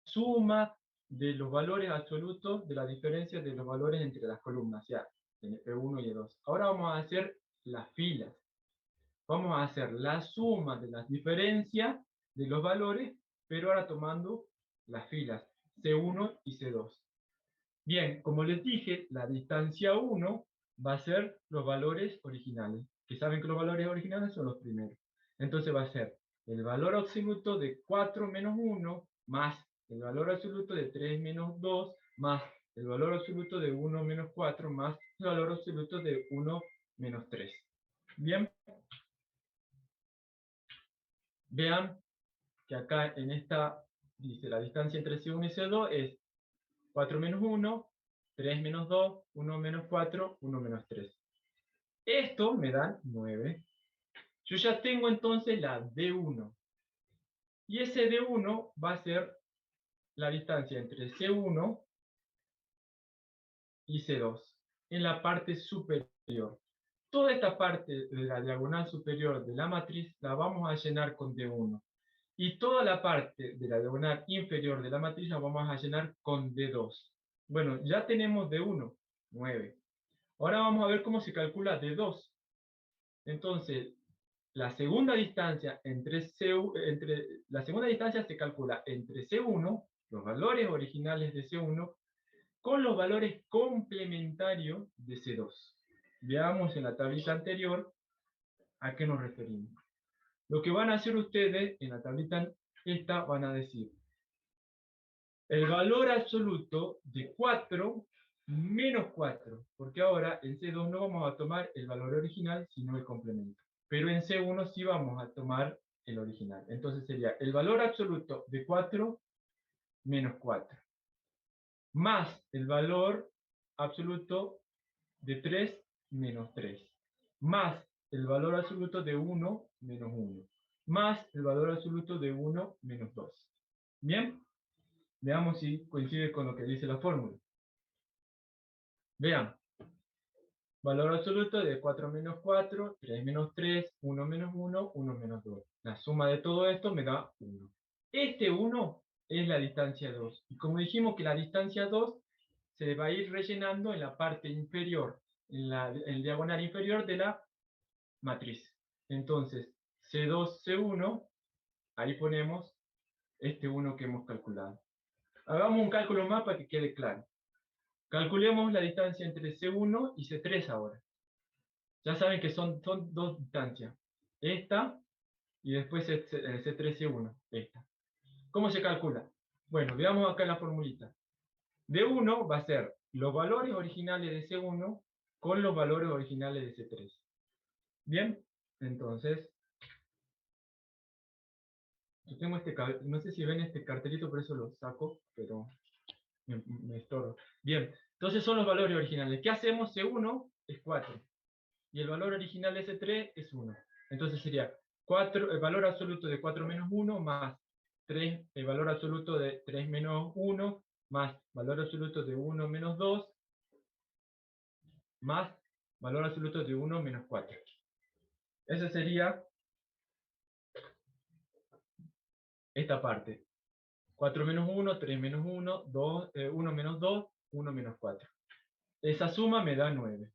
suma de los valores absolutos de la diferencia de los valores entre las columnas, ya, en E1 y E2. Ahora vamos a hacer las filas. Vamos a hacer la suma de las diferencias de los valores, pero ahora tomando las filas C1 y C2. Bien, como les dije, la distancia 1 va a ser los valores originales, que saben que los valores originales son los primeros. Entonces va a ser el valor absoluto de 4 menos 1 más el valor absoluto de 3 menos 2 más el valor absoluto de 1 menos 4 más el valor absoluto de 1 menos 3. Bien. Vean que acá en esta dice la distancia entre C1 y C2 es 4 menos 1, 3 menos 2, 1 menos 4, 1 menos 3. Esto me da 9. Yo ya tengo entonces la D1. Y ese D1 va a ser la distancia entre C1 y C2 en la parte superior. Toda esta parte de la diagonal superior de la matriz la vamos a llenar con D1. Y toda la parte de la diagonal inferior de la matriz la vamos a llenar con D2. Bueno, ya tenemos D1, 9. Ahora vamos a ver cómo se calcula D2. Entonces, la segunda distancia la segunda distancia se calcula entre C1, los valores originales de C1, con los valores complementarios de C2. Veamos en la tablita anterior a qué nos referimos. Lo que van a hacer ustedes en la tablita esta van a decir el valor absoluto de 4 menos 4, porque ahora en C2 no vamos a tomar el valor original, sino el complemento. Pero en C1 sí vamos a tomar el original. Entonces sería el valor absoluto de 4 menos 4, más el valor absoluto de 3 menos 3, más el valor absoluto de 1 menos 1, más el valor absoluto de 1 menos 2. ¿Bien? Veamos si coincide con lo que dice la fórmula. Vean. Valor absoluto de 4 menos 4, 3 menos 3, 1 menos 1, 1 menos 2. La suma de todo esto me da 1. Este 1 es la distancia 2. Y como dijimos que la distancia 2 se va a ir rellenando en la parte inferior, en el diagonal inferior de la matriz. Entonces, C2, C1, ahí ponemos este 1 que hemos calculado. Hagamos un cálculo más para que quede claro. Calculemos la distancia entre C1 y C3 ahora. Ya saben que son dos distancias. Esta y después C3, C1. Esta. ¿Cómo se calcula? Bueno, veamos acá la formulita. D1 va a ser los valores originales de C1 con los valores originales de C3. Bien, entonces, yo tengo no sé si ven este cartelito, por eso lo saco, pero me estorbo. Bien, entonces son los valores originales. ¿Qué hacemos? C1 es 4. Y el valor original de C3 es 1. Entonces sería 4, el valor absoluto de 4 menos 1 más 3, el valor absoluto de 3 menos 1 más valor absoluto de 1 menos 2 más valor absoluto de 1 menos 4. Esa sería esta parte. 4 menos 1, 3 menos 1, 1 menos 2, 1 menos 4. Esa suma me da 9.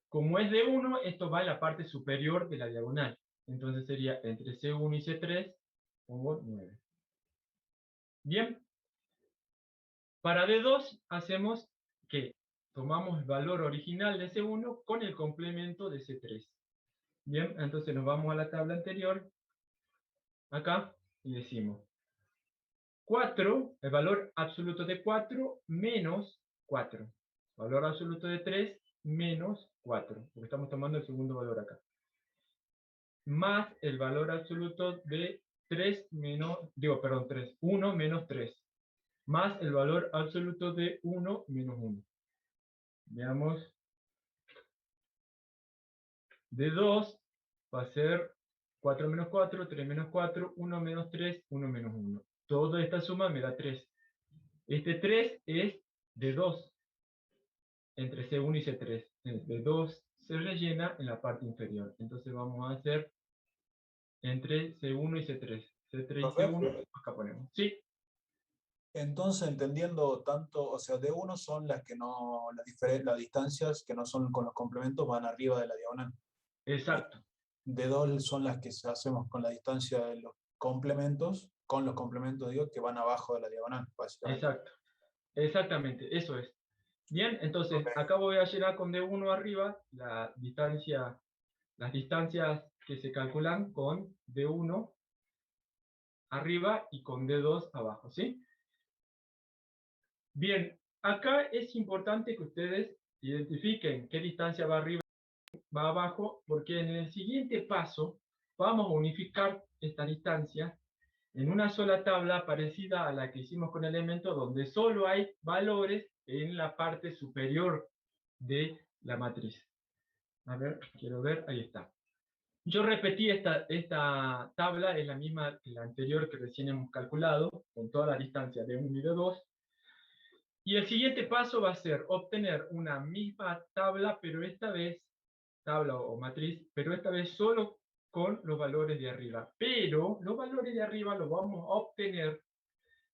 Como es de 1, esto va en la parte superior de la diagonal. Entonces sería entre C1 y C3, pongo 9. Bien. Para D2 hacemos que tomamos el valor original de C1 con el complemento de C3. Bien, entonces nos vamos a la tabla anterior, acá, y decimos 4, el valor absoluto de 4 menos 4. Valor absoluto de 3 menos 4, porque estamos tomando el segundo valor acá. Más el valor absoluto de 1 menos 3. Más el valor absoluto de 1 menos 1. Veamos. De 2 va a ser 4 menos 4, 3 menos 4, 1 menos 3, 1 menos 1. Toda esta suma me da 3. Este 3 es de 2 entre C1 y C3. De 2 se rellena en la parte inferior. Entonces vamos a hacer entre C1 y C3. C3 y C1, acá ponemos. ¿Sí? Entonces, entendiendo tanto, o sea, D1 son las que no, las distancias que no son con los complementos van arriba de la diagonal. Exacto, D2 son las que hacemos con la distancia de los complementos, con los complementos, digo, que van abajo de la diagonal, básicamente. exacto, exactamente, eso es. Bien, entonces Ok. acá voy a llenar con D1 arriba las distancias que se calculan con D1 arriba y con D2 abajo, ¿sí? Bien, acá es importante que ustedes identifiquen qué distancia va arriba y va abajo, porque en el siguiente paso vamos a unificar esta distancia en una sola tabla parecida a la que hicimos con elementos, donde solo hay valores en la parte superior de la matriz. A ver, quiero ver, ahí está. Yo repetí esta tabla, es la misma que la anterior que recién hemos calculado, con toda la distancia de 1 y de 2. Y el siguiente paso va a ser obtener una misma tabla, pero esta vez, tabla o matriz, pero esta vez solo con los valores de arriba. Pero los valores de arriba los vamos a obtener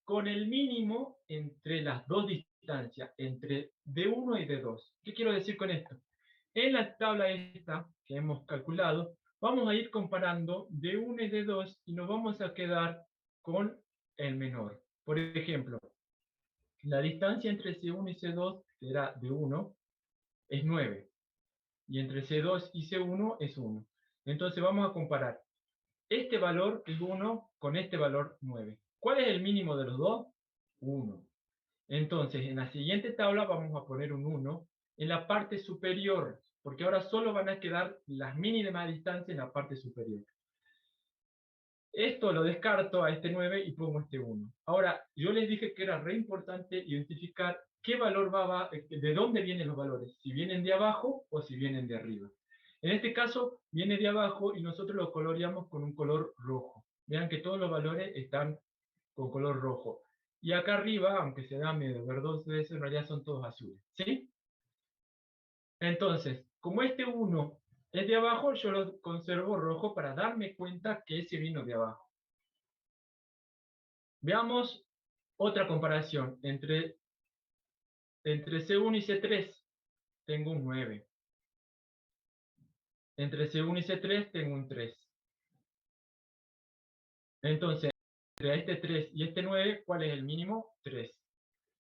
con el mínimo entre las dos distancias, entre D1 y D2. ¿Qué quiero decir con esto? En la tabla esta que hemos calculado, vamos a ir comparando D1 y D2 y nos vamos a quedar con el menor. Por ejemplo, la distancia entre C1 y C2, que era D1, es 9. Y entre C2 y C1 es 1. Entonces vamos a comparar este valor, que es 1, con este valor 9. ¿Cuál es el mínimo de los dos? 1. Entonces, en la siguiente tabla vamos a poner un 1 en la parte superior, porque ahora solo van a quedar las mínimas distancias en la parte superior. Esto lo descarto a este 9 y pongo este 1. Ahora, yo les dije que era re importante identificar qué valor de dónde vienen los valores, si vienen de abajo o si vienen de arriba. En este caso, viene de abajo y nosotros lo coloreamos con un color rojo. Vean que todos los valores están con color rojo. Y acá arriba, aunque se da medio verdoso, en realidad son todos azules. ¿Sí? Entonces, como este 1 es de abajo, yo lo conservo rojo para darme cuenta que ese vino de abajo. Veamos otra comparación. Entre C1 y C3 tengo un 9. Entre C1 y C3 tengo un 3. Entonces, entre este 3 y este 9, ¿cuál es el mínimo? 3.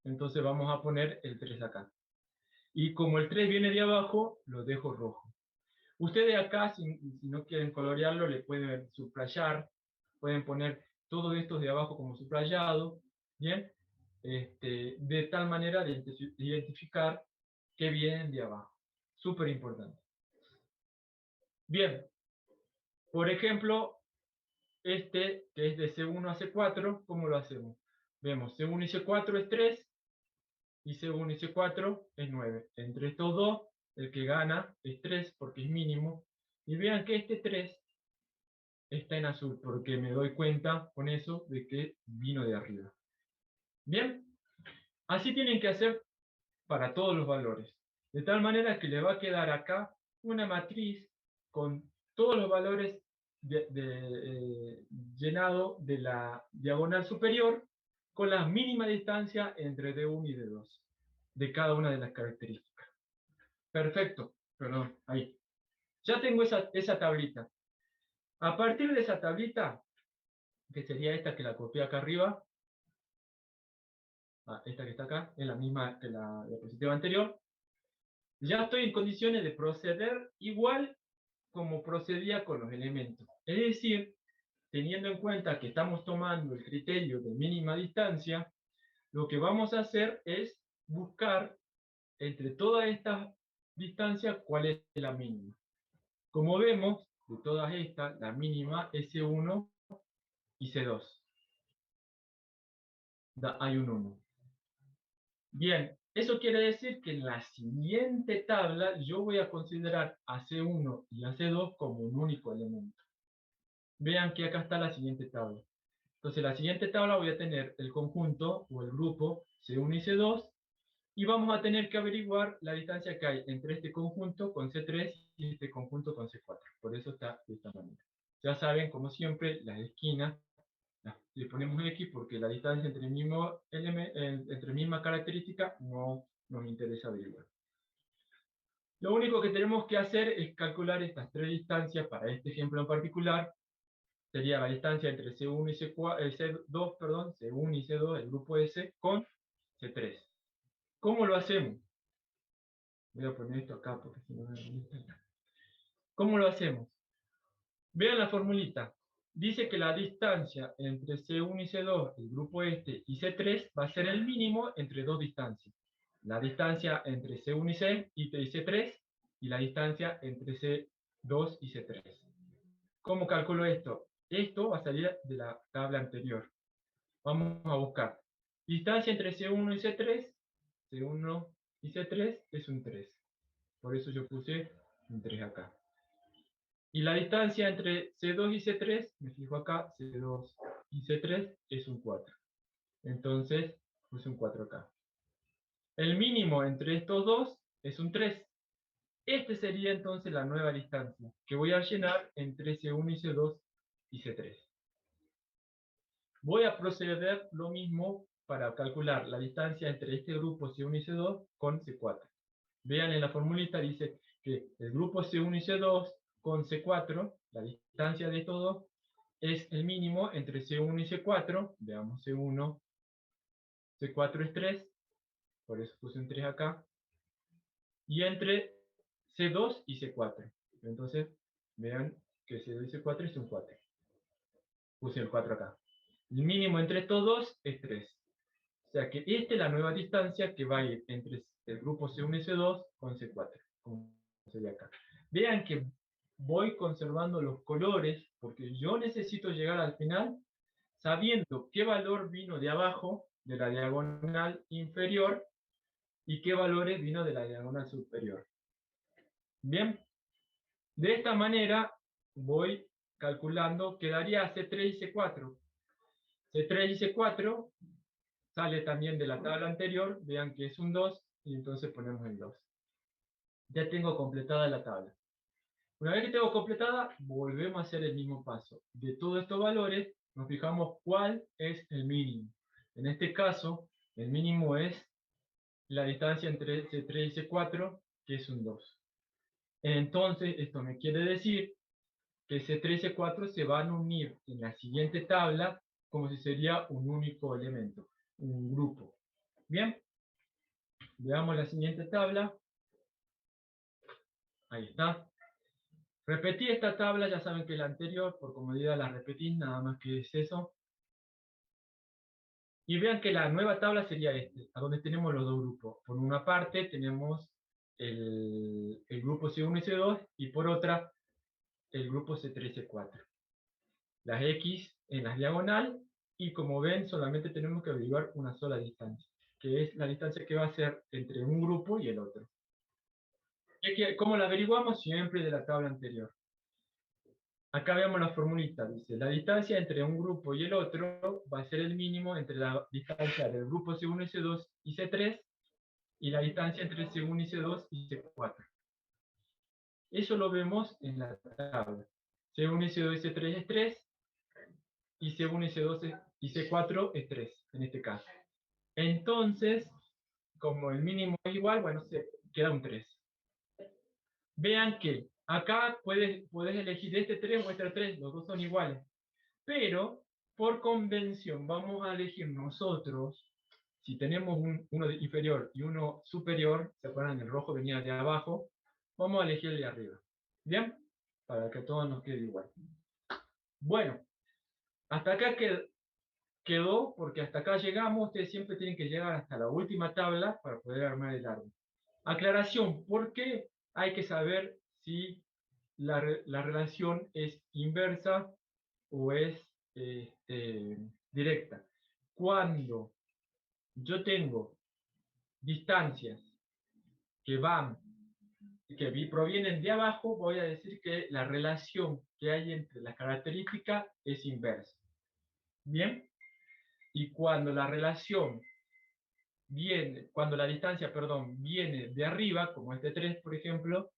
Entonces vamos a poner el 3 acá. Y como el 3 viene de abajo, lo dejo rojo. Ustedes acá, si no quieren colorearlo, le pueden subrayar, pueden poner todo esto de abajo como subrayado, ¿bien? De tal manera de identificar que vienen de abajo. Súper importante. Bien, por ejemplo, que es de C1 a C4, ¿cómo lo hacemos? Vemos, C1 y C4 es 3, y C1 y C4 es 9. Entre estos dos, el que gana es 3 porque es mínimo. Y vean que este 3 está en azul, porque me doy cuenta con eso de que vino de arriba. Bien, así tienen que hacer para todos los valores. De tal manera que le va a quedar acá una matriz con todos los valores llenado de la diagonal superior con la mínima distancia entre D1 y D2 de cada una de las características. Perfecto, perdón, ahí. Ya tengo esa tablita. A partir de esa tablita, que sería esta que la copié acá arriba, esta que está acá, es la misma que la diapositiva anterior, ya estoy en condiciones de proceder igual como procedía con los elementos. Es decir, teniendo en cuenta que estamos tomando el criterio de mínima distancia, lo que vamos a hacer es buscar entre todas estas distancias cuál es la mínima. Como vemos, de todas estas, la mínima es C1 y C2. Hay un 1. Bien, eso quiere decir que en la siguiente tabla yo voy a considerar a C1 y a C2 como un único elemento. Vean que acá está la siguiente tabla. Entonces, la siguiente tabla voy a tener el conjunto o el grupo C1 y C2 y vamos a tener que averiguar la distancia que hay entre este conjunto con C3 y este conjunto con C4. Por eso está de esta manera. Ya saben, como siempre, las esquinas Le ponemos X porque la distancia entre el mismo entre misma característica no nos interesa averiguar. Lo único que tenemos que hacer es calcular estas tres distancias para este ejemplo en particular. Sería la distancia entre C1 y C2, perdón, C1 y C2, el grupo S, con C3. ¿Cómo lo hacemos? Voy a poner esto acá porque si no me da. ¿Cómo lo hacemos? Vean la formulita. Dice que la distancia entre C1 y C2, el grupo este, y C3 va a ser el mínimo entre dos distancias. La distancia entre C1 y C3 y la distancia entre C2 y C3. ¿Cómo calculo esto? Esto va a salir de la tabla anterior. Vamos a buscar. Distancia entre C1 y C3. C1 y C3 es un 3. Por eso yo puse un 3 acá. Y la distancia entre C2 y C3, me fijo acá, C2 y C3 es un 4. Entonces, puse un 4 acá. El mínimo entre estos dos es un 3. Este sería entonces la nueva distancia, que voy a llenar entre C1 y C2 y C3. Voy a proceder lo mismo para calcular la distancia entre este grupo C1 y C2 con C4. Vean en la formulita, dice que el grupo C1 y C2 con C4, la distancia de estos dos, es el mínimo entre C1 y C4. Veamos C1, C4 es 3, por eso puse un 3 acá. Y entre C2 y C4. Entonces, vean que C2 y C4 es un 4. Puse el 4 acá. El mínimo entre estos dos es 3. O sea que esta es la nueva distancia que va a ir entre el grupo C1 y C2 con C4. Como sería acá. Vean que voy conservando los colores porque yo necesito llegar al final sabiendo qué valor vino de abajo, de la diagonal inferior, y qué valores vino de la diagonal superior. Bien, de esta manera voy calculando, quedaría C3 y C4. C3 y C4 sale también de la tabla anterior, vean que es un 2, y entonces ponemos el 2. Ya tengo completada la tabla. Una vez que tengo completada, volvemos a hacer el mismo paso. De todos estos valores, nos fijamos cuál es el mínimo. En este caso, el mínimo es la distancia entre C3 y C4, que es un 2. Entonces, esto me quiere decir que C3 y C4 se van a unir en la siguiente tabla como si sería un único elemento, un grupo. Bien, veamos la siguiente tabla. Ahí está. Repetí esta tabla, ya saben que la anterior, por comodidad la repetí, nada más que es eso. Y vean que la nueva tabla sería este, a donde tenemos los dos grupos. Por una parte tenemos el grupo C1 y C2, y por otra el grupo C3 y C4. Las X en la diagonal, y como ven solamente tenemos que averiguar una sola distancia, que es la distancia que va a ser entre un grupo y el otro. ¿Cómo la averiguamos? Siempre de la tabla anterior. Acá vemos la formulita, dice, la distancia entre un grupo y el otro va a ser el mínimo entre la distancia del grupo C1 y C2 y C3, y la distancia entre C1 y C2 y C4. Eso lo vemos en la tabla. C1 y C2 y C3 es 3, y C1 y C2 y C4 es 3, en este caso. Entonces, como el mínimo es igual, bueno, se queda un 3. Vean que acá puedes elegir este 3 o este 3, los dos son iguales. Pero, por convención, vamos a elegir nosotros, si tenemos uno inferior y uno superior, ¿se acuerdan? El rojo venía de abajo, vamos a elegir el de arriba. ¿Bien? Para que todo nos quede igual. Bueno, hasta acá quedó, porque hasta acá llegamos. Ustedes siempre tienen que llegar hasta la última tabla para poder armar el árbol. Aclaración, ¿por qué hay que saber si la relación es inversa o es directa? Cuando yo tengo distancias que provienen de abajo, voy a decir que la relación que hay entre las características es inversa. ¿Bien? Y cuando la relación cuando la distancia, perdón, viene de arriba, como este 3, por ejemplo,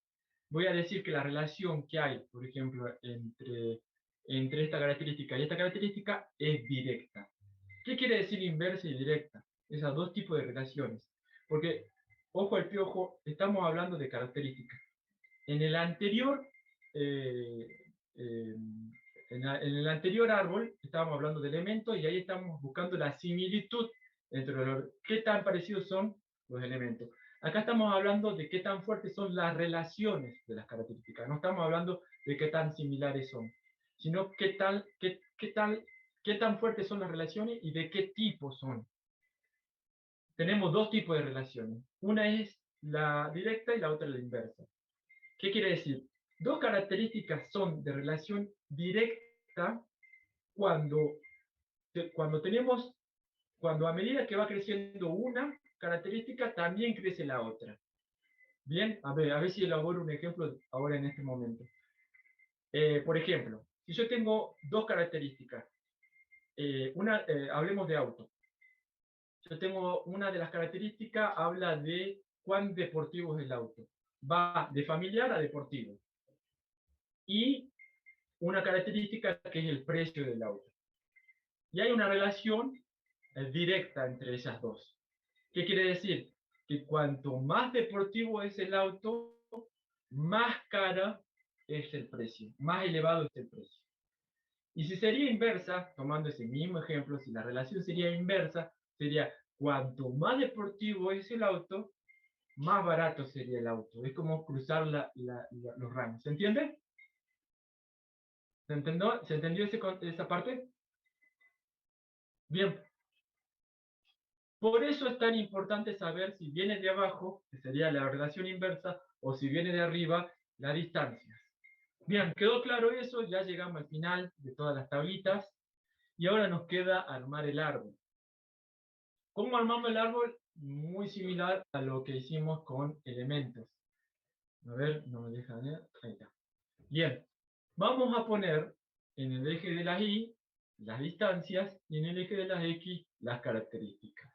voy a decir que la relación que hay, por ejemplo, entre entre esta característica y esta característica es directa. ¿Qué quiere decir inversa y directa? Esos dos tipos de relaciones. Porque, ojo al piojo, estamos hablando de características. En el anterior, en el anterior árbol estábamos hablando de elementos y ahí estamos buscando la similitud entre qué tan parecidos son los elementos. Acá estamos hablando de qué tan fuertes son las relaciones de las características. No estamos hablando de qué tan similares son, sino qué tan fuertes son las relaciones y de qué tipo son. Tenemos dos tipos de relaciones. Una es la directa y la otra la inversa. ¿Qué quiere decir? Dos características son de relación directa cuando a medida que va creciendo una característica, también crece la otra. Bien, a ver si elaboro un ejemplo ahora en este momento. Por ejemplo, si yo tengo dos características, hablemos de auto. Yo tengo una de las características, habla de cuán deportivo es el auto. Va de familiar a deportivo. Y una característica que es el precio del auto. Y hay una relación directa entre esas dos. ¿Qué quiere decir? Que cuanto más deportivo es el auto, más cara es el precio, más elevado es el precio. Y si sería inversa, tomando ese mismo ejemplo, si la relación sería inversa, sería cuanto más deportivo es el auto, más barato sería el auto. Es como cruzar los rangos. ¿Se entiende? ¿Se entendió esa parte? Bien. Por eso es tan importante saber si viene de abajo, que sería la relación inversa, o si viene de arriba, la distancia. Bien, ¿quedó claro eso? Ya llegamos al final de todas las tablitas. Y ahora nos queda armar el árbol. ¿Cómo armamos el árbol? Muy similar a lo que hicimos con elementos. A ver, no me deja ver. Ahí está. Bien, vamos a poner en el eje de las Y las distancias y en el eje de las X las características.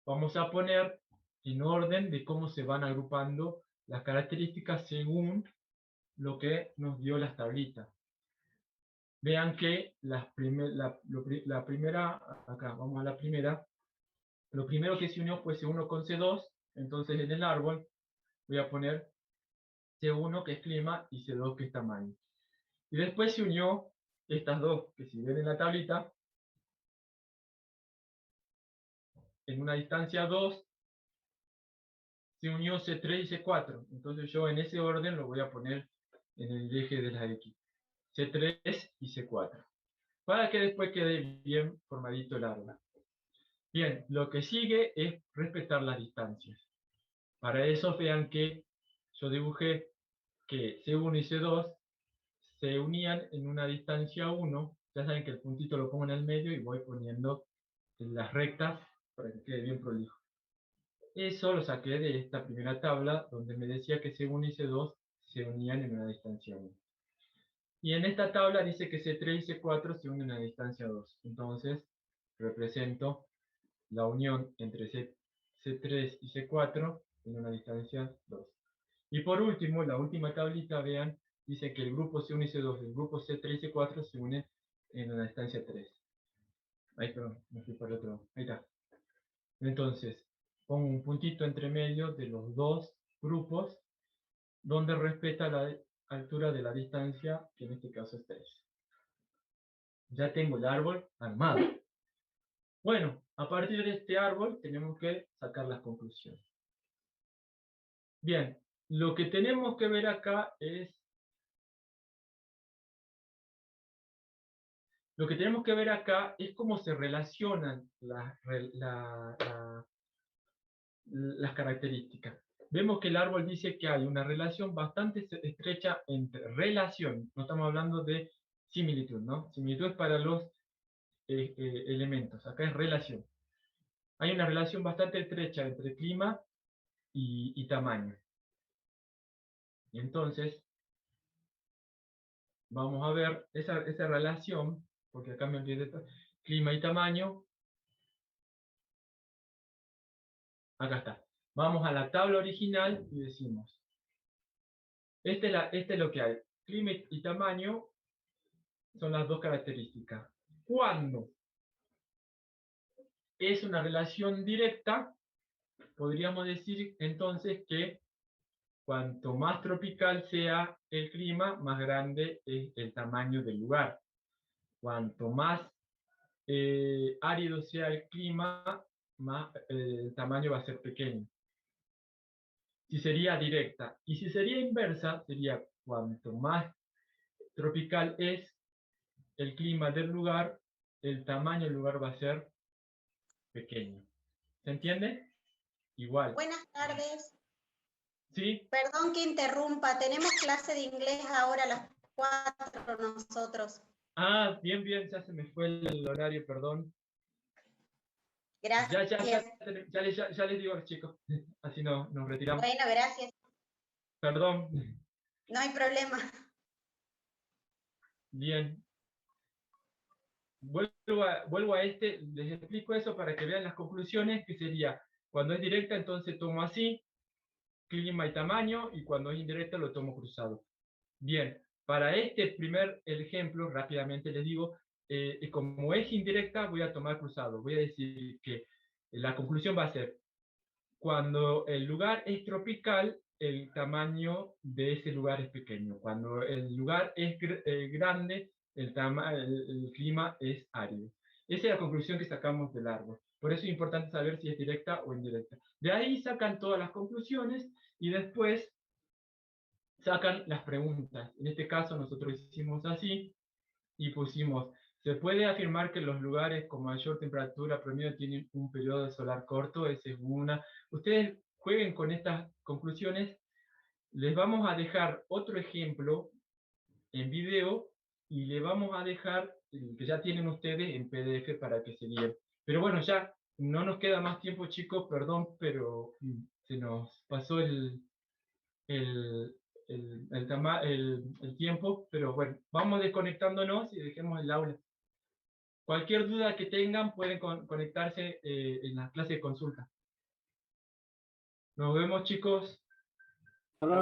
Vamos a poner en orden de cómo se van agrupando las características según lo que nos dio las tablitas. Vean que la primera, acá vamos a la primera, lo primero que se unió fue C1 con C2, entonces en el árbol voy a poner C1 que es clima y C2 que es tamaño. Y después se unió estas dos, que si ven en la tablita, en una distancia 2, se unió C3 y C4. Entonces yo en ese orden lo voy a poner en el eje de la X. C3 y C4. Para que después quede bien formadito el árbol. Bien, lo que sigue es respetar las distancias. Para eso vean que yo dibujé que C1 y C2 se unían en una distancia 1. Ya saben que el puntito lo pongo en el medio y voy poniendo en las rectas para que quede bien prolijo. Eso lo saqué de esta primera tabla donde me decía que C1 y C2 se unían en una distancia 1. Y en esta tabla dice que C3 y C4 se unen a distancia 2. Entonces represento la unión entre C3 y C4 en una distancia 2. Y por último, la última tablita, vean, dice que el grupo C1 y C2 del grupo C3 y C4 se unen en una distancia 3. Ahí, perdón, me fui para el otro. Ahí está. Entonces, pongo un puntito entre medio de los dos grupos donde respeta la altura de la distancia, que en este caso es 3. Ya tengo el árbol armado. Bueno, a partir de este árbol tenemos que sacar las conclusiones. Bien, lo que tenemos que ver acá es... Lo que tenemos que ver acá es cómo se relacionan las características. Vemos que el árbol dice que hay una relación bastante estrecha entre relación, no estamos hablando de similitud, ¿no? Similitud es para los elementos, acá es relación. Hay una relación bastante estrecha entre clima y tamaño. Y entonces, vamos a ver esa relación, porque acá me olvidé de clima y tamaño. Acá está. Vamos a la tabla original y decimos, este es lo que hay. Clima y tamaño son las dos características. Cuando es una relación directa, podríamos decir entonces que cuanto más tropical sea el clima, más grande es el tamaño del lugar. Cuanto más árido sea el clima, más el tamaño va a ser pequeño. Si sería directa. Y si sería inversa, sería cuanto más tropical es el clima del lugar, el tamaño del lugar va a ser pequeño. ¿Se entiende? Igual. Buenas tardes. ¿Sí? Perdón que interrumpa, tenemos clase de inglés ahora a las 4 nosotros. Ah, bien, bien, ya se me fue el horario, perdón. Gracias. Ya les digo a los chicos, así nos retiramos. Bueno, gracias. Perdón. No hay problema. Bien. Vuelvo a este, les explico eso para que vean las conclusiones, que sería, cuando es directa, entonces tomo así, clima y tamaño, y cuando es indirecta lo tomo cruzado. Bien, para este primer ejemplo, rápidamente les digo, como es indirecta, voy a tomar cruzado. Voy a decir que la conclusión va a ser, cuando el lugar es tropical, el tamaño de ese lugar es pequeño. Cuando el lugar es grande, el clima es árido. Esa es la conclusión que sacamos del árbol. Por eso es importante saber si es directa o indirecta. De ahí sacan todas las conclusiones y después sacan las preguntas. En este caso nosotros hicimos así y pusimos, ¿se puede afirmar que los lugares con mayor temperatura promedio tienen un periodo solar corto? Esa es una. Ustedes jueguen con estas conclusiones. Les vamos a dejar otro ejemplo en video y le vamos a dejar el que ya tienen ustedes en PDF para que se guíen. Pero bueno, ya no nos queda más tiempo, chicos, perdón, pero se nos pasó el tiempo, pero bueno, vamos desconectándonos y dejemos el aula. Cualquier duda que tengan pueden conectarse en la clase de consulta. Nos vemos, chicos.